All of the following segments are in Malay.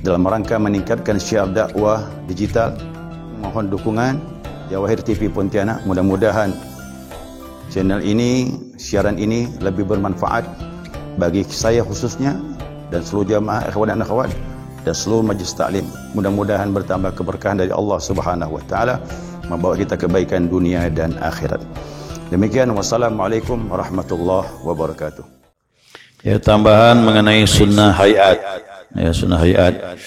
dalam rangka meningkatkan syiar dakwah digital. Mohon dukungan Jawahir TV Pontianak. Mudah-mudahan channel ini, siaran ini lebih bermanfaat bagi saya khususnya dan seluruh jamaah ikhwan dan akhwat dan seluruh majlis taklim. Mudah-mudahan bertambah keberkahan dari Allah Subhanahu wa taala, membawa kita kebaikan dunia dan akhirat. Demikian, wassalamualaikum warahmatullahi wabarakatuh. Ya, tambahan mengenai sunnah hayat. Ya, sunnah hayat.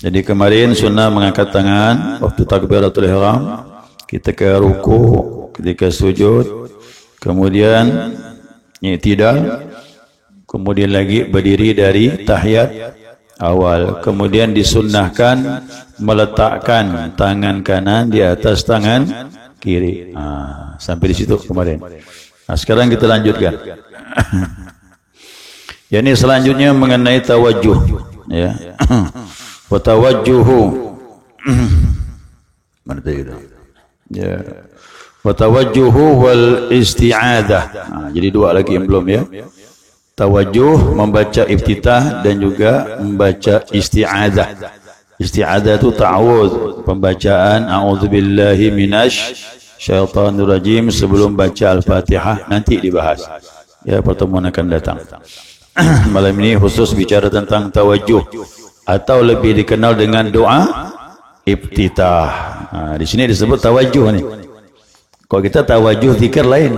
Jadi kemarin sunnah mengangkat tangan waktu takbiratul ihram, kita ke ruku, ketika sujud, kemudian i'tidal, kemudian lagi berdiri dari tahiyat awal. Kemudian disunnahkan meletakkan tangan kanan di atas tangan kiri. Sampai di situ kemarin. Nah, sekarang kita lanjutkan. Ya, ini selanjutnya mengenai tawajjuh. Ya. Wa tawajjuhu. Mana tadi itu? Ya. Wa tawajjuhu wal isti'adah. Jadi dua lagi yang belum, ya. Tawajjuh membaca iftitah dan juga membaca isti'adah. Isti'adah itu ta'awudz, pembacaan a'udzubillahi minasy syaitanir rajim sebelum baca Al-Fatihah, nanti dibahas. Ya, pertemuan akan datang. Malam ini khusus bicara tentang tawajjuh atau lebih dikenal dengan doa iftitah. Di sini disebut tawajjuh nih. Kalau kita tawajjuh zikir lain.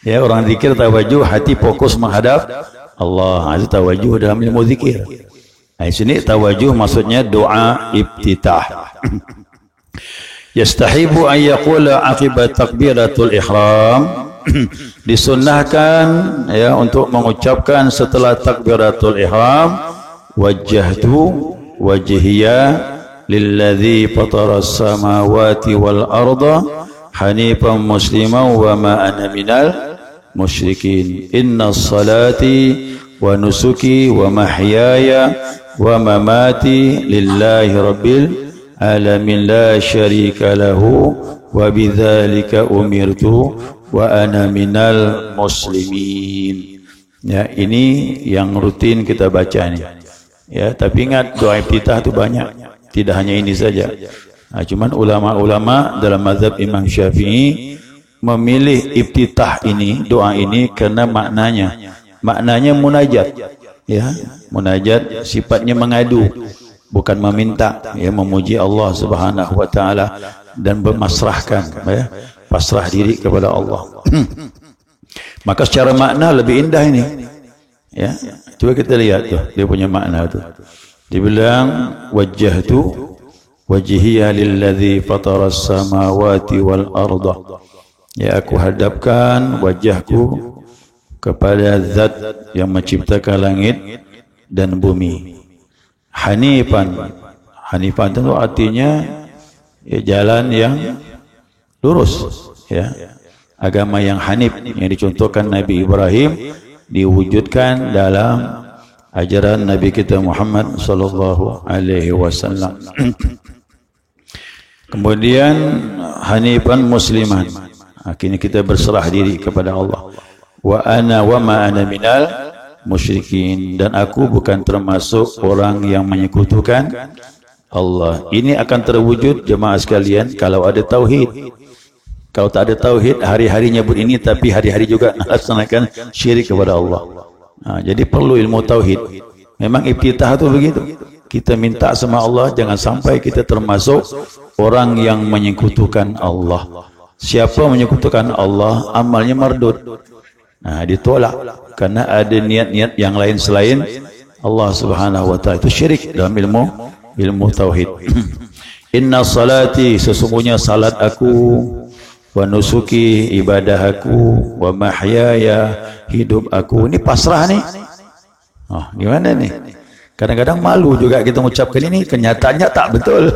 Ya, orang zikir tawajjuh hati fokus menghadap Allah. Itu tawajjuh dalam ilmu zikir. Nah, di sini tawajjuh maksudnya doa iftitah. Yastahibu an yaqula aqibat takbiratul ihram. Disunnahkan ya untuk mengucapkan setelah takbiratul ihram, wajjahtu wajhiya lilladzi fataras samawati wal arda hanifan musliman wa ma ana minal musyrikin. Inna salati wa nusuki wa mahyaya wa mamati lillahi rabbil alamin la syarika lahu wa bidzalika umirtu wa ana minal muslimin. Ya, ini yang rutin kita baca nih. Ya, tapi ingat doa iftitah itu banyak, tidak hanya ini saja. Nah, cuman ulama-ulama dalam mazhab Imam Syafi'i memilih iftitah ini, doa ini karena maknanya munajat. Ya, munajat sifatnya mengadu, bukan meminta, ya, memuji Allah Subhanahu wa taala dan bermasrahkan, ya, pasrah diri kepada Allah. Maka secara makna lebih indah ini. Ya, coba kita lihat tuh dia punya makna tuh. Dibilang wajjahtu wajhiya lilladzi fataras samawati wal arda. Ya, aku hadapkan wajahku kepada zat yang menciptakan langit dan bumi. Hanifan. Hanifan itu artinya ya, jalan yang lurus, ya. Agama yang hanif yang dicontohkan Nabi Ibrahim diwujudkan dalam ajaran Nabi kita Muhammad sallallahu alaihi wasallam. Kemudian hanifan musliman. Akhirnya kita berserah diri kepada Allah. Wa ana wa ma ana minal musyrikin, dan aku bukan termasuk orang yang menyekutukan Allah. Ini akan terwujud jemaah sekalian kalau ada tauhid. Kalau tak ada tauhid, hari-hari nyebut ini tapi hari-hari juga melaksanakan syirik kepada Allah. Jadi perlu ilmu tauhid. Memang iftitah itu begitu. Kita minta sama Allah jangan sampai kita termasuk orang yang menyekutukan Allah. Siapa menyekutukan Allah, amalnya mardud. Nah, ditolak karena ada niat-niat yang lain selain Allah Subhanahu wa taala. Itu syirik dalam ilmu tauhid. Inna salati, sesungguhnya salat aku, wa nusuki, ibadah aku, wa mahyaya, hidup aku. Ini pasrah nih. Gimana nih? Kadang-kadang malu juga kita mengucapkan ini, kenyataannya tak betul.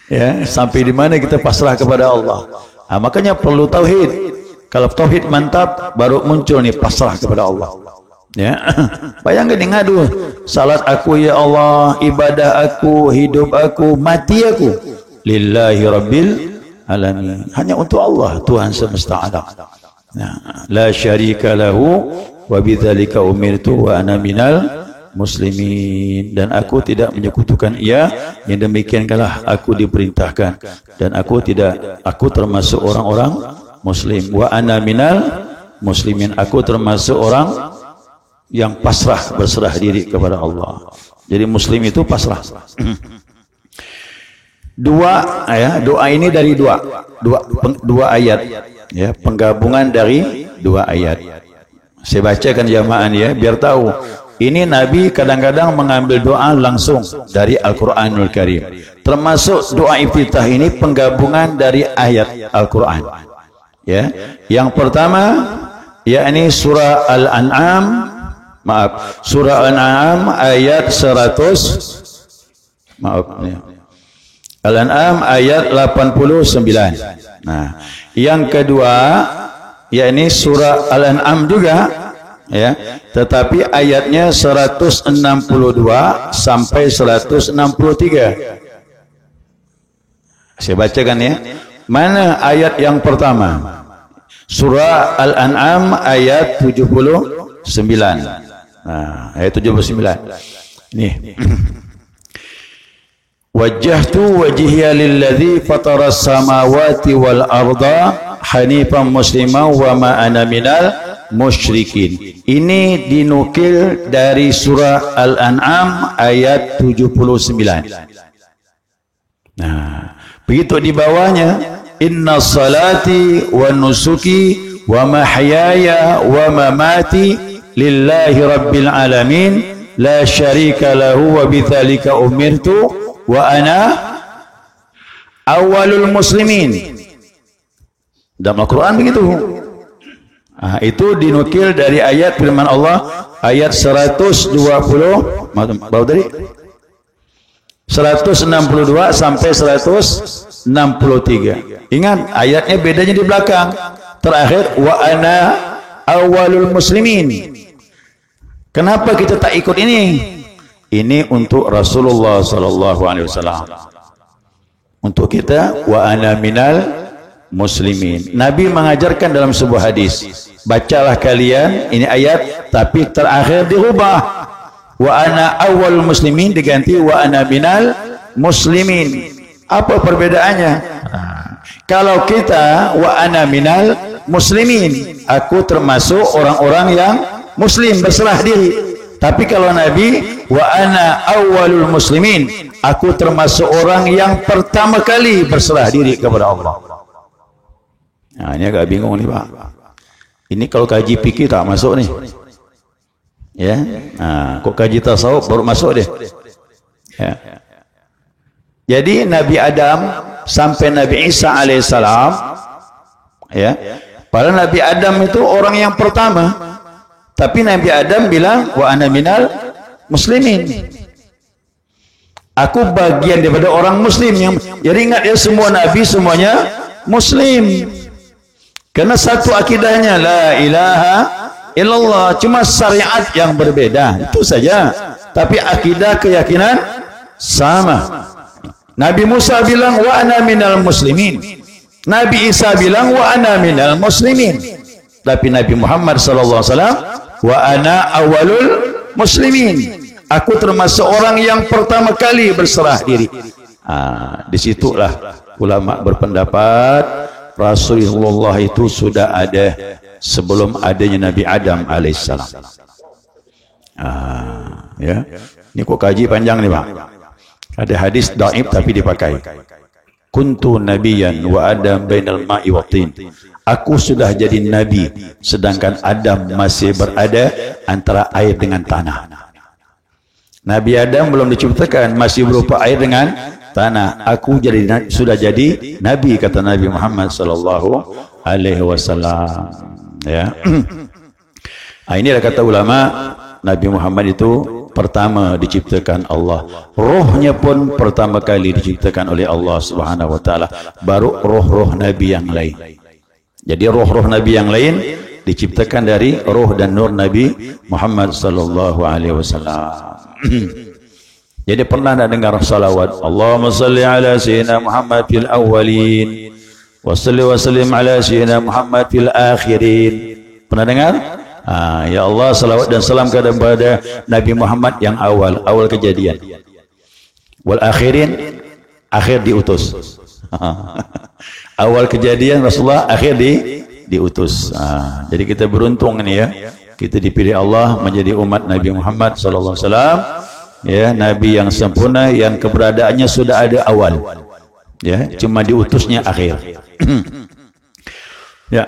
Ya, sampai di mana kita pasrah kepada Allah. Makanya perlu tauhid. Kalau tauhid mantap, baru muncul nih pasrah kepada Allah. Ya, bayangkan dia ngadu, salat aku ya Allah, ibadah aku, hidup aku, mati aku, lillahi rabbil alamin, hanya untuk Allah Tuhan semesta alam. La syarika lahu wa bidzalika umirtu wa ana minal muslimin, dan aku tidak menyekutukan ia, yang demikianlah aku diperintahkan, dan aku termasuk orang-orang muslim. Wa ana minal muslimin, aku termasuk orang yang pasrah, berserah diri kepada Allah. Jadi muslim itu pasrah. Doa ini dari dua ayat, ya, penggabungan dari dua ayat. Saya bacakan jamaah ya, biar tahu. Ini Nabi kadang-kadang mengambil doa langsung dari Al-Quranul Karim. Termasuk doa iftitah ini penggabungan dari ayat Al-Quran. Ya, yang pertama, yakni surah Al-An'am, surah Al-An'am ayat 100, Al-An'am ayat 89. Nah, yang kedua, yakni surah Al-An'am juga, ya, tetapi ayatnya 162 sampai 163. Saya bacakan ya. Mana ayat yang pertama? Surah Al-An'am ayat 79. Nah, ayat 79. Nih. Wajjahtu wajhiya lilladzi fataras samawati wal arda hanifan musliman wa ma ana minal musyrikin. Ini dinukil dari surah Al-An'am ayat 79. Nah, begitu di bawahnya, inna salati wa nusuki wa mahyaya wa mamati lillahi rabbil alamin la syarika lahu wa bidzalika umirtu wa ana awalul muslimin. Dalam Al-Quran begitu. Nah, itu dinukil dari ayat firman Allah ayat 120 baru tadi 162 sampai 163. Ingat ayatnya bedanya di belakang. Terakhir wa ana awalul muslimin. Kenapa kita tak ikut ini? Ini untuk Rasulullah sallallahu alaihi wasallam. Untuk kita wa ana minal muslimin. Nabi mengajarkan dalam sebuah hadis, bacalah kalian ini ayat, tapi terakhir dirubah, wa ana awwal muslimin diganti wa ana minal muslimin. Apa perbedaannya? Kalau kita wa ana minal muslimin, aku termasuk orang-orang yang muslim, berserah diri. Tapi kalau Nabi wa ana awwalul muslimin, aku termasuk orang yang pertama kali berserah diri kepada Allah. Nah, ini agak bingung nih Pak. Ini kalau kaji fikih tak masuk nih. Ya. Nah, kok kaji tasawuf baru masuk deh. Ya. Jadi Nabi Adam sampai Nabi Isa alaihissalam, ya. Padahal Nabi Adam itu orang yang pertama. Tapi Nabi Adam bilang wa ana minal muslimin. Aku bagian daripada orang muslim yang, jadi ingat ya, semua nabi semuanya muslim. Karena satu akidahnya la ilaha illallah, cuma syariat yang berbeda, itu saja. Tapi akidah keyakinan sama. Nabi Musa bilang wa ana minal muslimin. Nabi Isa bilang wa ana minal muslimin. Tapi Nabi Muhammad sallallahu alaihi wasallam wa ana awalul muslimin. Aku termasuk orang yang pertama kali berserah diri. Disitulah ulama berpendapat Rasulullah itu sudah ada sebelum adanya Nabi Adam alaihissalam. Ya, ini kok kaji panjang nih Pak. Ada hadis dhaif tapi dipakai. Kuntu nabiyan wa Adam bainal ma'i wa tin. Aku sudah jadi nabi sedangkan Adam masih berada antara air dengan tanah. Nabi Adam belum diciptakan, masih berupa air dengan tanah. Aku sudah jadi nabi, kata Nabi Muhammad sallallahu alaihi wasallam. Ya. Ini ada kata ulama, Nabi Muhammad itu pertama diciptakan Allah. Rohnya pun pertama kali diciptakan oleh Allah Subhanahu wa taala, baru roh-roh nabi yang lain. Jadi roh-roh Nabi yang lain diciptakan dari roh dan nur Nabi Muhammad sallallahu alaihi wasallam. Jadi pernah anda dengar salawat Allahumma salli ala sayyidina Muhammad fil awwalin wa salli wa sallim ala sayyidina Muhammad fil akhirin? Pernah dengar? Ya Allah, salawat dan salam kepada Nabi Muhammad yang awal kejadian. Wal akhirin, akhir diutus. Awal kejadian Rasulullah, akhir diutus. Jadi kita beruntung ini ya. Kita dipilih Allah menjadi umat Nabi Muhammad sallallahu alaihi wasallam. Ya, nabi yang sempurna yang keberadaannya sudah ada awal. Ya, cuma diutusnya akhir. Ya.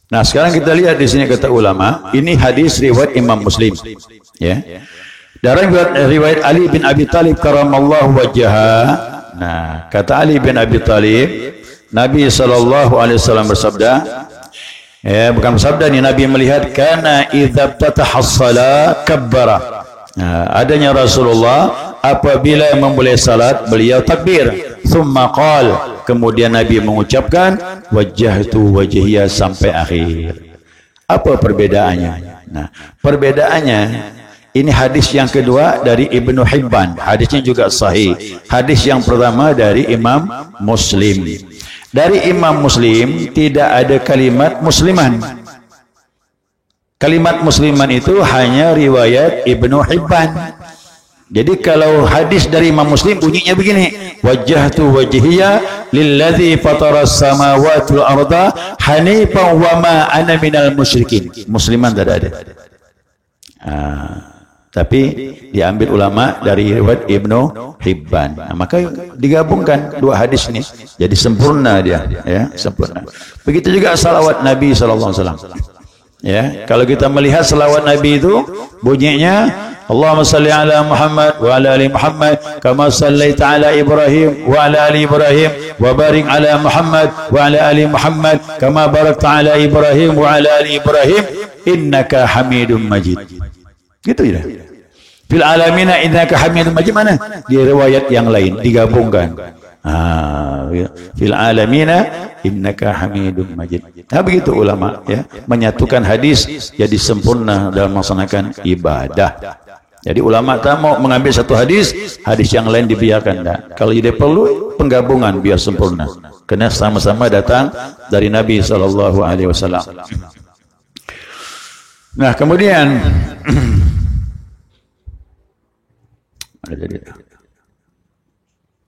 Nah, sekarang kita lihat di sini kata ulama, ini hadis riwayat Imam Muslim. Ya. Dari riwayat Ali bin Abi Thalib karamallahu wajhaha. Nah, kata Ali bin Abi Thalib, Nabi sallallahu alaihi wasallam bersabda, ya, bukan bersabda ni, Nabi melihat kana idza fataha as-salat kabbara. Nah, adanya Rasulullah apabila memulai salat beliau takbir. Thumma qala, kemudian Nabi mengucapkan wajjahtu wajhiya sampai akhir. Apa perbedaannya? Nah, perbedaannya ini hadis yang kedua dari Ibnu Hibban. Hadisnya juga sahih. Hadis yang pertama dari Imam Muslim. Dari Imam Muslim tidak ada kalimat musliman. Kalimat musliman itu hanya riwayat Ibnu Hibban. Jadi kalau hadis dari Imam Muslim bunyinya begini, wajjahtu wajhiya lilladzi fataras samawati wal arda hanifan wa ma ana minal musyrikin. Musliman tidak ada. Tapi diambil ulama dari riwayat Ibnu Hibban. Nah, maka digabungkan dua hadis ini jadi sempurna dia, ya, sempurna. Begitu juga salawat Nabi sallallahu alaihi wasallam. Ya, kalau kita melihat salawat Nabi itu bunyinya Allahumma salli ala Muhammad wa ala ali Muhammad kama sallaita ala Ibrahim wa ala ali Ibrahim wa barik ala Muhammad wa ala ali Muhammad kama barakta ala Ibrahim wa ala ali Ibrahim innaka Hamidum Majid. Gitu ya. Fil alamina innaka Hamidum Majid mana? Di riwayat yang lain digabungkan. Fil alamina innaka Hamidum Majid. Nah, begitu ulama ya, menyatukan hadis jadi sempurna dalam melaksanakan ibadah. Jadi ulama tak mau mengambil satu hadis yang lain dibiarkan. Nah, kalau jadi perlu penggabungan biar sempurna. Karena sama-sama datang dari Nabi sallallahu alaihi wasallam. Nah, kemudian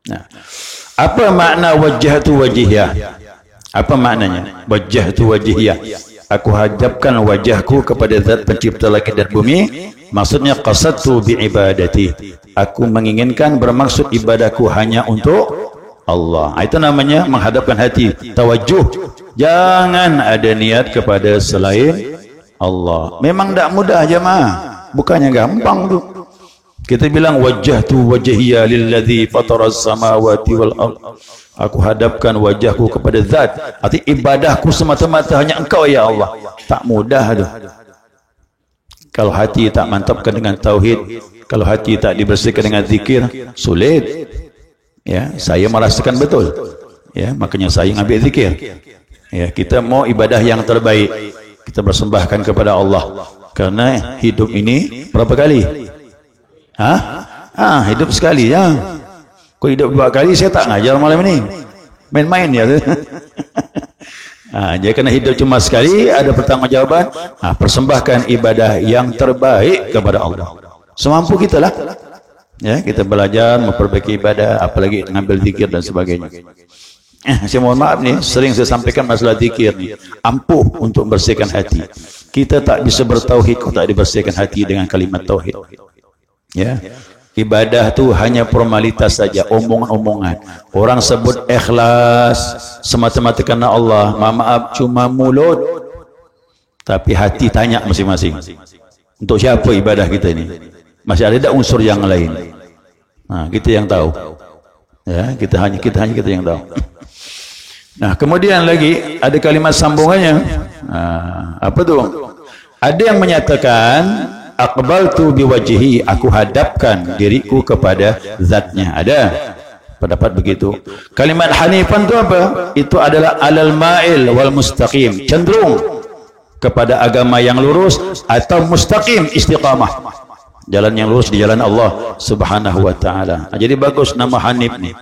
nah, apa makna wajjahtu wajhiyah? Apa maknanya? Wajjahtu wajhiyah. Aku hadapkan wajahku kepada Zat pencipta langit dan bumi. Maksudnya qasadtu bi ibadati. Aku menginginkan bermaksud ibadahku hanya untuk Allah. Itu namanya menghadapkan hati, tawajjuh. Jangan ada niat kepada selain Allah. Memang tak mudah jemaah. Bukannya gampang tu. Kita bilang wajjahtu wajhiya lilladzi fataras samawati wal ardh. Aku hadapkan wajahku kepada Zat. Arti ibadahku semata-mata hanya Engkau ya Allah. Tak mudah tu. Kalau hati tak mantapkan dengan tauhid, kalau hati tak dibersihkan dengan zikir, sulit. Ya, saya merasakan betul. Ya, makanya saya ambil zikir. Ya, kita mau ibadah yang terbaik. Kita bersembahkan kepada Allah. Karena hidup ini berapa kali? Hidup sekali ya. Kau hidup dua kali saya tak ngajar malam ini. Main-main ya. Jadi kena hidup cuma sekali, ada pertanggungjawaban. Persembahkan ibadah yang terbaik kepada Allah. Semampu kita lah. Ya, kita belajar memperbaiki ibadah, apalagi mengambil zikir dan sebagainya. Saya mohon maaf nih, sering saya sampaikan masalah zikir nih. Ampuh untuk membersihkan hati. Kita tak bisa bertauhid kalau tak dibersihkan hati dengan kalimat tauhid. Ya. Ibadah tu hanya formalitas saja, omongan-omongan. Orang sebut ikhlas semata-mata kerana Allah. Maaf, cuma mulut. Tapi hati tanya masing-masing. Untuk siapa ibadah kita ini? Masih ada tak unsur yang lain? Kita yang tahu. Ya, kita hanya yang tahu. Nah, kemudian lagi ada kalimat sambungannya. Apa tu? Ada yang menyatakan aqbaltu biwajhi, aku hadapkan diriku kepada zatnya. Ada pendapat begitu. Kalimat hanifan itu apa? Itu adalah alal ma'il wal mustaqim, cenderung kepada agama yang lurus atau mustaqim, istiqamah, jalan yang lurus di jalan Allah Subhanahu wa taala. Jadi bagus nama Hanif ni.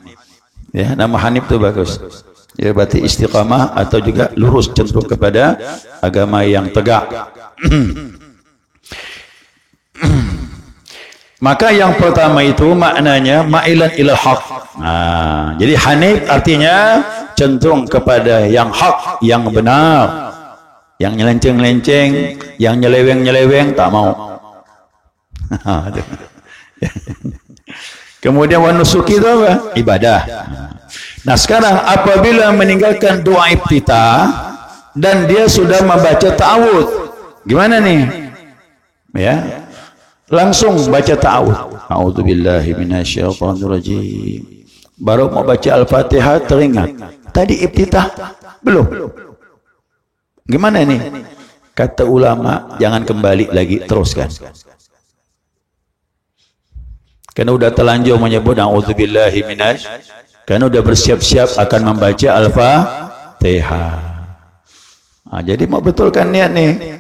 Ya, nama Hanif tu bagus. Ya, berarti istiqamah atau juga lurus cenderung kepada agama yang tegak. Maka yang pertama itu maknanya ma'ilan ilal haq. Jadi hanif artinya cenderung kepada yang hak, yang benar. Yang nyelenceng-lenceng, yang nyeleweng-nyeleweng tak mau. Kemudian wanusuki itu apa? Ibadah. Nah sekarang apabila meninggalkan doa iftitah dan dia sudah membaca ta'awudz, gimana nih? Ya, langsung baca ta'awudz. A'udzubillahi minasyaitonirrajim. Baru mau baca Al-Fatihah teringat. Tadi iftitah belum. Gimana ini? Kata ulama, jangan kembali lagi, teruskan. Karena udah terlanjur menyebut a'udzubillahi minasy, karena udah bersiap-siap akan membaca Al-Fatihah. Jadi mau betulkan niat nih.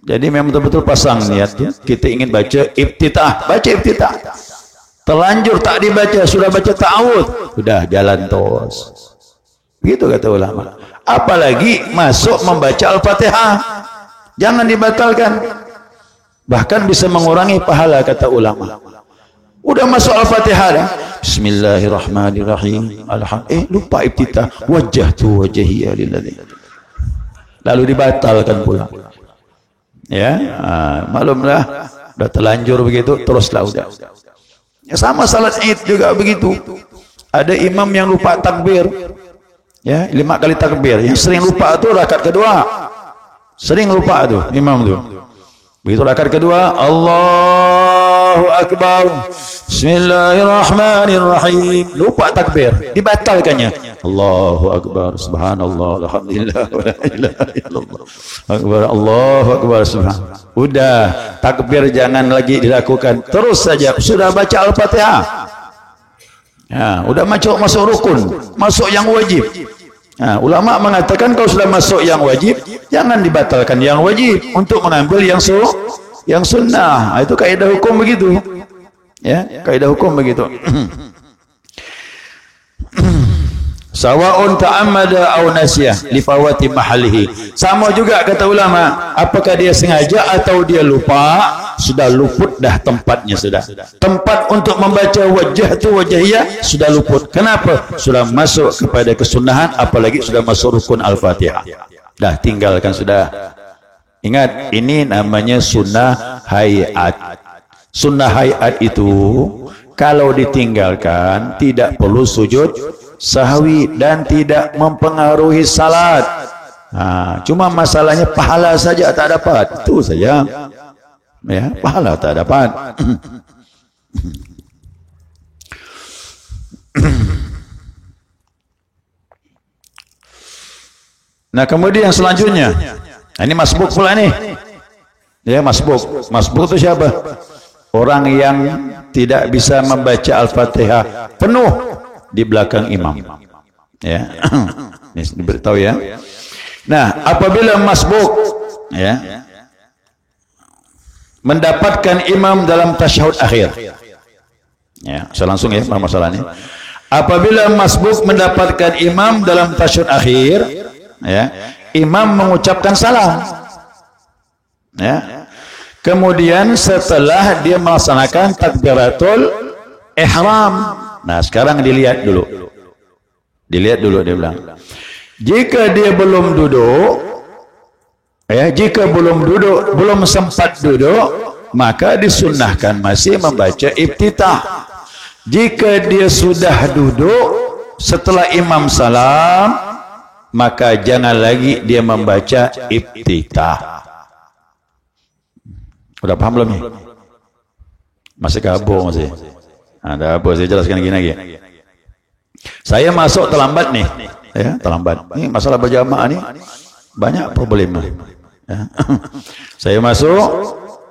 Jadi memang betul-betul pasang niat. Kita ingin baca iftitah, baca iftitah. Terlanjur tak dibaca, sudah baca ta'awudz, sudah jalan terus. Begitu kata ulama. Apalagi masuk membaca Al-Fatihah, jangan dibatalkan. Bahkan bisa mengurangi pahala kata ulama. Udah masuk Al-Fatihah dah. Bismillahirrahmanirrahim. Lupa iftitah. Wajjahtu wajhiya lilladzi. Lalu dibatalkan pula. Ya, maklumlah, udah terlanjur begitu, teruslah udah. Ya, sama salat Id juga begitu. Ada imam yang lupa takbir. Ya, 5 kali takbir. Yang sering lupa itu rakaat kedua. Sering lupa tuh imam tuh. Begitu rakaat kedua, Allahu Akbar. Bismillahirrahmanirrahim. Lupa takbir, dibatalkannya. Allahu Akbar. Subhanallah, alhamdulillah, wa la ilaha illallah. Akbar, Allahu Akbar, subhanallah. Udah, takbir jangan lagi dilakukan. Terus saja sudah baca Al-Fatihah. Ya, udah masuk rukun, masuk yang wajib. Nah, ulama mengatakan kalau sudah masuk yang wajib, jangan dibatalkan yang wajib untuk mengambil yang sunnah. Itu kaidah hukum begitu. Ya, kaidah hukum begitu. Sawa'un ta'ammada aw nasiyah li fawati mahallihi. Sama juga kata ulama, apakah dia sengaja atau dia lupa, sudah luput dah tempatnya sudah. Tempat untuk membaca wajjahtu wajhiyah sudah luput. Kenapa? Sudah masuk kepada kesunahan, apalagi sudah masuk rukun Al-Fatihah. Dah tinggalkan sudah. Ingat, ini namanya sunnah hayat. Sunnah hayat itu kalau ditinggalkan tidak perlu sujud sahwi dan tidak mempengaruhi salat. Cuma masalahnya pahala saja tak dapat. Itu saja. Ya, pahala tak dapat. Nah, kemudian selanjutnya, ini masbuk pula nih. Ya, masbuk. Masbuk itu siapa? Orang yang tidak bisa membaca Al-Fatihah penuh di belakang imam. Ya. Ini diberitahu ya. Nah, apabila masbuk ya mendapatkan imam dalam tasyahud akhir. Ya, saya langsung ya masalahnya. Apabila masbuk mendapatkan imam dalam tasyahud akhir, ya, imam mengucapkan salam. Ya. Kemudian setelah dia melaksanakan takbiratul ihram. Nah, sekarang dilihat dulu. Dilihat dulu dia bilang. Jika dia belum duduk, jika belum duduk, belum sempat duduk, maka disunnahkan masih membaca iftitah. Jika dia sudah duduk setelah imam salam, maka jangan lagi dia membaca iftitah. Udah paham belum nih? Masih kabur masih. Ada apa saya jelaskan lagi. Saya masuk terlambat nih, ya, terlambat. Ini masalah berjamaah nih banyak problem. Ya. Saya masuk,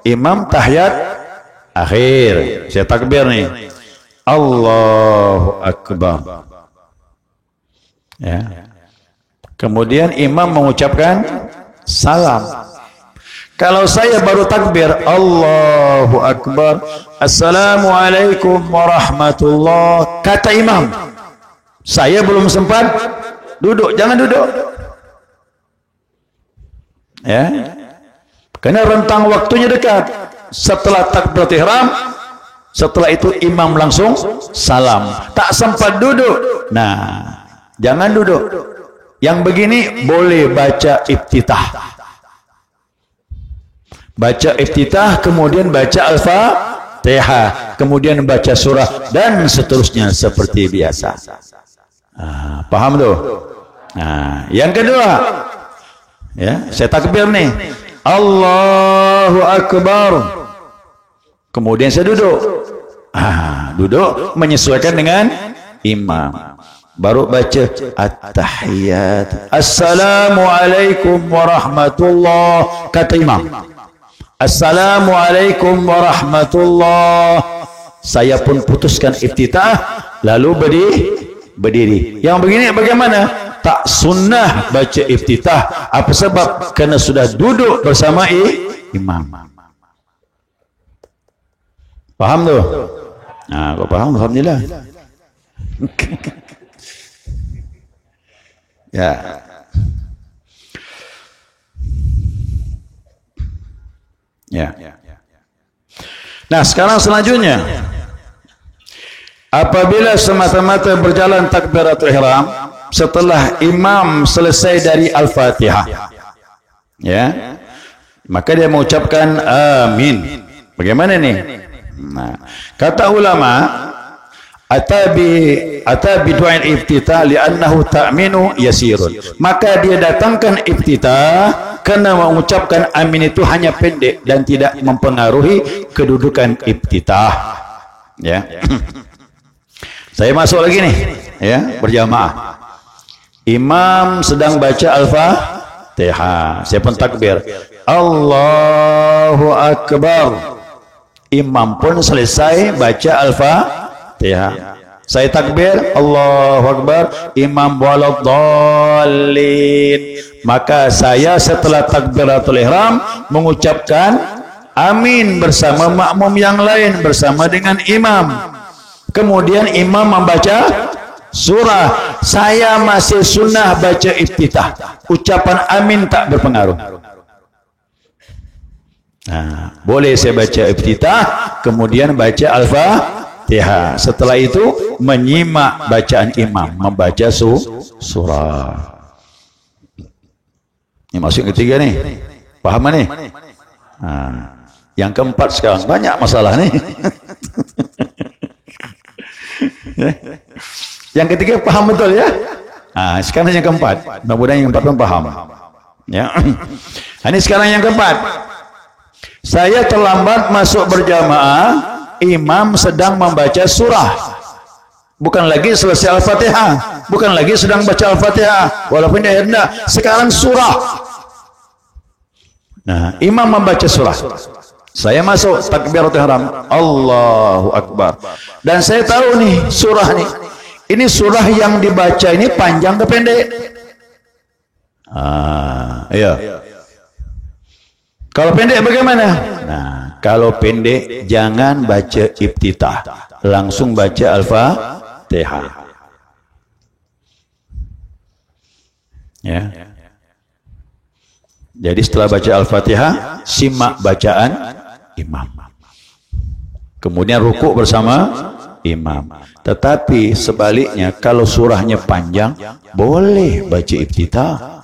imam tahiyat akhir, saya takbir nih, Allahu Akbar. Ya. Kemudian imam mengucapkan salam. Kalau saya baru takbir, Allahu Akbar, Assalamualaikum warahmatullahi, kata imam, saya belum sempat Duduk, jangan duduk. Ya. Karena rentang waktunya dekat. Setelah takbiratul ihram, setelah itu imam langsung salam. Tak sempat duduk. Nah, jangan duduk. Yang begini boleh baca iftitah. Baca iftitah, kemudian baca al-fatihah, kemudian baca surah, dan seterusnya seperti biasa. Paham tuh? Yang kedua, ya, saya takbir nih, Allahu Akbar, kemudian saya duduk. Duduk menyesuaikan dengan imam. Baru baca at-tahiyat, Assalamualaikum warahmatullahi, kata imam, Assalamualaikum warahmatullahi. Saya pun putuskan iftitah, lalu berdiri. Yang begini bagaimana? Tak sunnah baca iftitah. Apa sebab? Karena sudah duduk bersama imam. Paham tu? Kau faham? Alhamdulillah. Ya. Nah, sekarang selanjutnya, apabila semata-mata berjalan takbiratul ihram setelah imam selesai dari al-fatihah, ya, maka dia mengucapkan amin. Bagaimana nih? Nah, kata ulama, atabi du'ain iftitah li'annahu ta'minu yasirun. Maka dia datangkan iftitah karena mengucapkan amin itu hanya pendek dan tidak mempengaruhi kedudukan iftitah. Ya. Saya masuk lagi nih, ya, berjamaah. Imam sedang baca al-fatihah, saya pun takbir, Allahu Akbar. Imam pun selesai baca al-fatihah, saya takbir, Allahu Akbar. Imam waladdallin. Maka saya setelah takbiratul ihram mengucapkan amin bersama makmum yang lain, bersama dengan imam. Kemudian imam membaca surah. Saya masih sunnah baca iftitah. Ucapan amin tak berpengaruh. Boleh saya baca iftitah, kemudian baca al-fatihah. Setelah itu menyimak bacaan imam, membaca surah. Ini masuk yang ketiga nih. Paham nih? Yang keempat sekarang banyak masalah nih. Yang ketiga paham betul ya? Sekarang yang keempat. Mudah-mudahan yang keempat pun paham. Ya. Ini sekarang yang keempat. Saya terlambat masuk berjamaah, imam sedang membaca surah. Bukan lagi selesai al-fatihah, bukan lagi sedang baca al-fatihah, walaupun dia hendak sekarang surah. Nah, imam membaca surah. Saya masuk takbiratul ihram, Allahu Akbar. Dan saya tahu nih surah nih. Ini surah yang dibaca ini panjang ke pendek? Iya. Kalau pendek bagaimana? Nah, kalau pendek jangan baca iftitah, langsung baca al-fatihah. Ya. Jadi setelah baca al-fatihah, simak bacaan imam. Kemudian rukuk bersama imam. Tetapi sebaliknya, kalau surahnya panjang, boleh baca iftitah.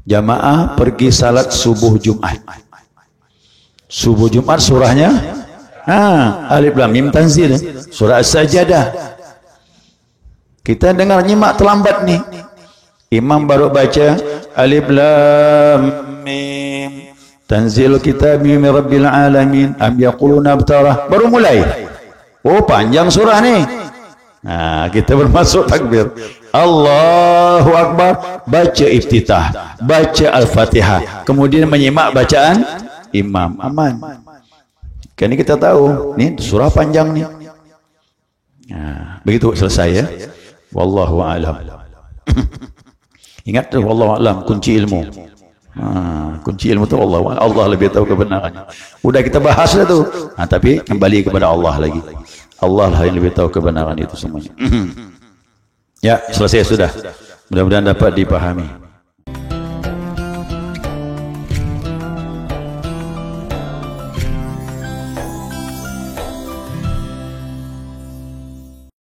Jamaah pergi salat subuh Jumat. Subuh Jumat surahnya Alif Lam Mim Tanzil, surah As-Sajdah. Kita dengar nyimak terlambat nih. Imam baru baca Alif Lam Mim Tanzil Kitabi min Rabbil Alamin am yaquluna abtarah. Baru mulai. Oh, panjang surah nih. Nah, kita bermasuk takbir. Allahu Akbar, baca iftitah, baca al-fatihah, kemudian menyimak bacaan imam. Aman. Karena kita tahu, nih surah panjang nih. Nah, begitu selesai ya. Wallahu a'lam. Ingat tuh, wallahu a'lam, kunci ilmu. Kunci ilmu itu Allah lebih tahu kebenarannya. Udah kita bahas dah tuh. Tapi kembali kepada Allah lagi. Allah lah yang lebih tahu kebenaran itu semuanya. Ya, selesai sudah. Mudah-mudahan dapat dipahami.